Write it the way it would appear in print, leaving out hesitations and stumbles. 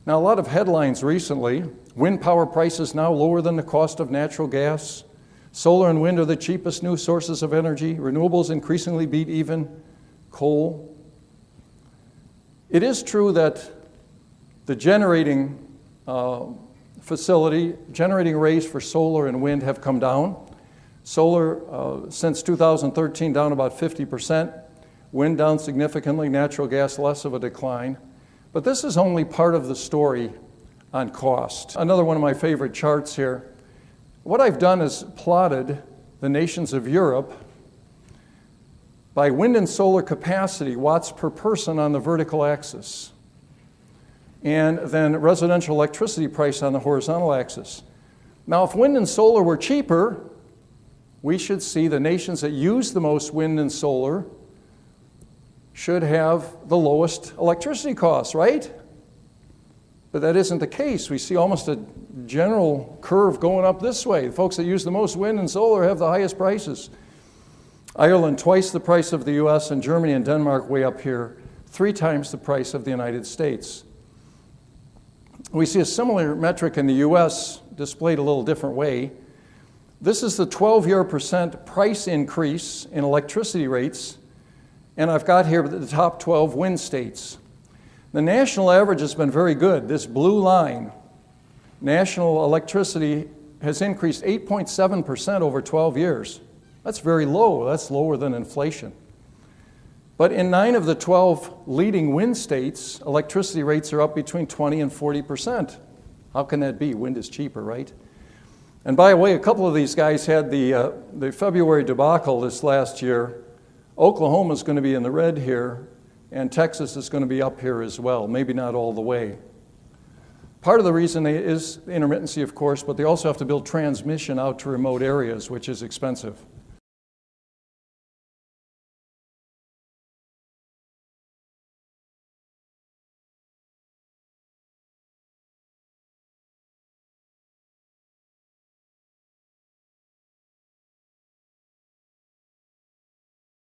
Now, a lot of headlines recently: wind power prices now lower than the cost of natural gas. Solar and wind are the cheapest new sources of energy. Renewables increasingly beat even coal. It is true that the generating rates for solar and wind have come down. Solar, since 2013, down about 50%. Wind down significantly, natural gas less of a decline. But this is only part of the story on cost. Another one of my favorite charts here. What I've done is plotted the nations of Europe by wind and solar capacity, watts per person on the vertical axis, and then residential electricity price on the horizontal axis. Now, if wind and solar were cheaper, we should see the nations that use the most wind and solar should have the lowest electricity costs, right? But that isn't the case. We see almost a general curve going up this way. The folks that use the most wind and solar have the highest prices. Ireland, twice the price of the US, and Germany and Denmark, way up here, 3 times the price of the United States. We see a similar metric in the US, displayed a little different way. This is the 12-year % price increase in electricity rates, and I've got here the top 12 wind states. The national average has been very good. This blue line, national electricity has increased 8.7% over 12 years. That's very low. That's lower than inflation. But in 9 of the 12 leading wind states, electricity rates are up between 20 and 40%. How can that be? Wind is cheaper, right? And by the way, a couple of these guys had the February debacle this last year. Oklahoma is going to be in the red here, and Texas is going to be up here as well, maybe not all the way. Part of the reason is intermittency, of course, but they also have to build transmission out to remote areas, which is expensive.